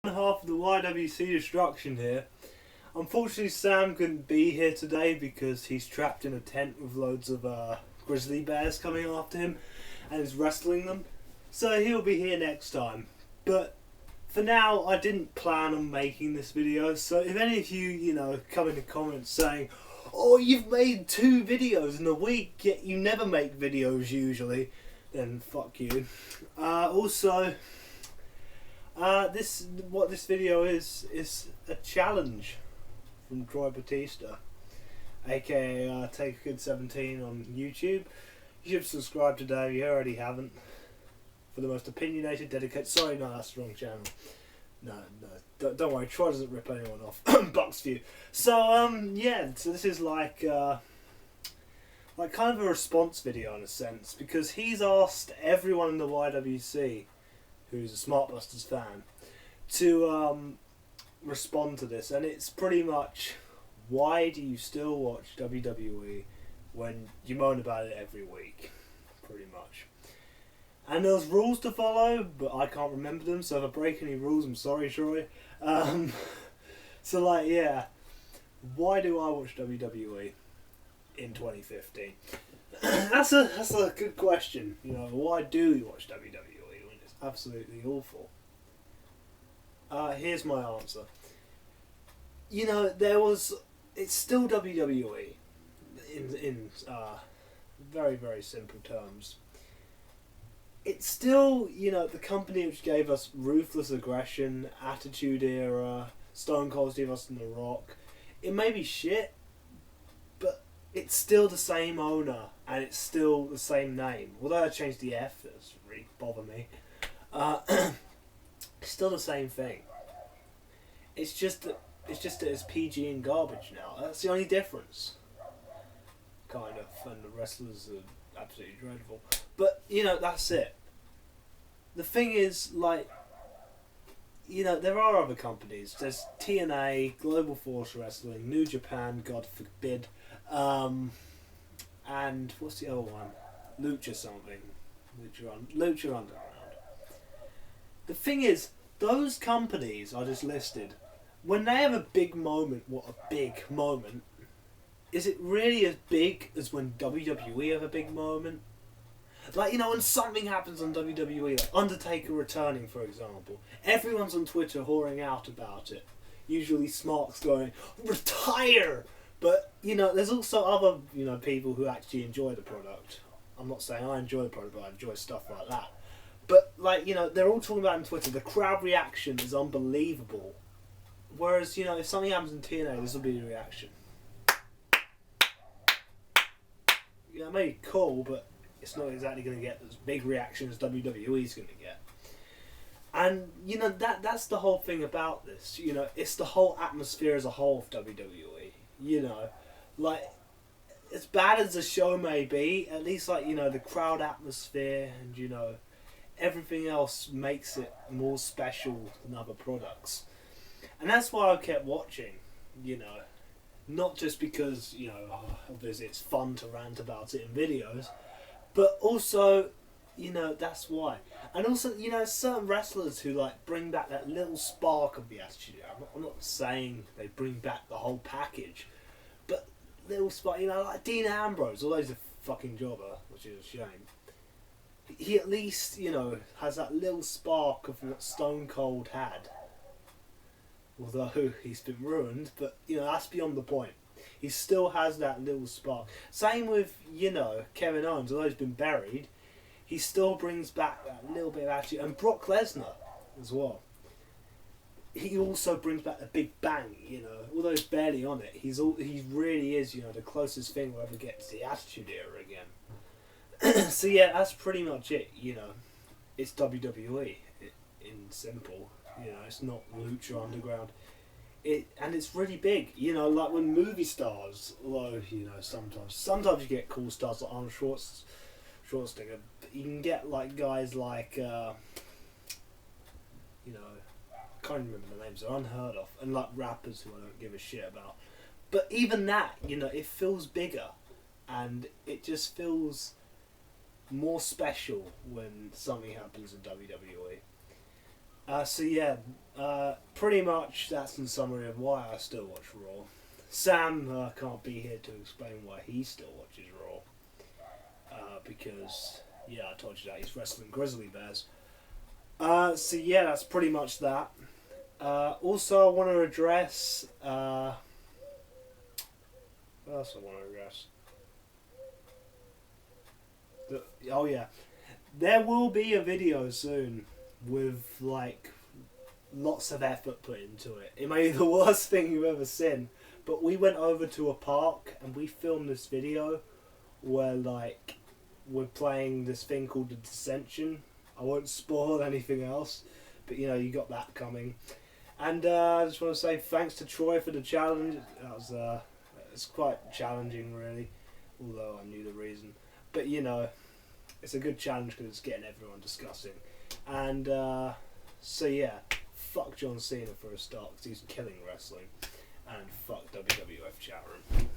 Half of the YWC Destruction here. Unfortunately, Sam couldn't be here today because he's trapped in a tent with loads of grizzly bears coming after him and is wrestling them. So he'll be here next time. But for now, I didn't plan on making this video. So if any of you, come in the comments saying, "Oh, you've made 2 videos in a week, yet you never make videos usually," then fuck you. What this video is a challenge from Troy Batista, aka TakerKid17 on YouTube. You should subscribe today if you already haven't, for the most opinionated, dedicated. Sorry, no, that's the wrong channel. No, don't worry. Troy doesn't rip anyone off. Bucks view. So so this is like kind of a response video in a sense, because he's asked everyone in the YWC who's a Smartbusters fan to respond to this, and it's pretty much, why do you still watch WWE when you moan about it every week, pretty much. And there's rules to follow, but I can't remember them, so if I break any rules, I'm sorry, Troy. Why do I watch WWE in 2015? That's a good question. Why do you watch WWE? Absolutely awful. Here's my answer. It's still WWE in very, very simple terms. It's still, the company which gave us Ruthless Aggression, Attitude Era, Stone Cold Steve Austin, The Rock. It may be shit, but it's still the same owner, and it's still the same name. Although I changed the F, it doesn't really bother me. Still the same thing. It's just that it's PG and garbage now. That's the only difference. Kind of, and the wrestlers are absolutely dreadful. But that's it. The thing is, there are other companies. There's TNA, Global Force Wrestling, New Japan, God forbid, and what's the other one? Lucha something. Lucha Underground. The thing is, those companies I just listed, when they have a big moment, what a big moment, is it really as big as when WWE have a big moment? When something happens on WWE, like Undertaker returning, for example, everyone's on Twitter whoring out about it. Usually Smark's going, "Retire!" But, there's also other, people who actually enjoy the product. I'm not saying I enjoy the product, but I enjoy stuff like that. But, they're all talking about it on Twitter. The crowd reaction is unbelievable. Whereas, if something happens in TNA, this will be the reaction. It may be cool, but it's not exactly going to get as big reaction as WWE's going to get. And, that's the whole thing about this. It's the whole atmosphere as a whole of WWE. As bad as the show may be, at least, the crowd atmosphere and, everything else makes it more special than other products. And that's why I kept watching, not just because, obviously it's fun to rant about it in videos, but also, that's why. And also, certain wrestlers who, bring back that little spark of the Attitude Era. I'm not saying they bring back the whole package, but little spark, like Dean Ambrose, although he's a fucking jobber, which is a shame. He at least, has that little spark of what Stone Cold had. Although he's been ruined, but, that's beyond the point. He still has that little spark. Same with, Kevin Owens, although he's been buried, he still brings back that little bit of attitude. And Brock Lesnar as well. He also brings back the Big Bang, although he's barely on it. He really is, the closest thing we'll ever get to the Attitude Era again. So yeah, that's pretty much it. It's WWE in simple. It's not Lucha Underground. And it's really big. Like when movie stars, although sometimes you get cool stars like Arnold Schwarzenegger. You can get guys like I can't remember the names. They're unheard of, and rappers who I don't give a shit about. But even that, it feels bigger, and it just feels more special when something happens in WWE. So yeah, pretty much that's in summary of why I still watch Raw. Sam can't be here to explain why he still watches Raw. Because, yeah, I told you that he's wrestling grizzly bears. So yeah, that's pretty much that. Also, I want to address... what else I want to address? Oh yeah. There will be a video soon with, like, lots of effort put into it. It may be the worst thing you've ever seen, but we went over to a park and we filmed this video where, like, we're playing this thing called the Dissension. I won't spoil anything else, but you know, you got that coming. And I just want to say thanks to Troy for the challenge. That was it's quite challenging, really, although I knew the reason. But you know, it's a good challenge because it's getting everyone discussing. And so yeah, fuck John Cena for a start because he's killing wrestling, and fuck WWF chat room.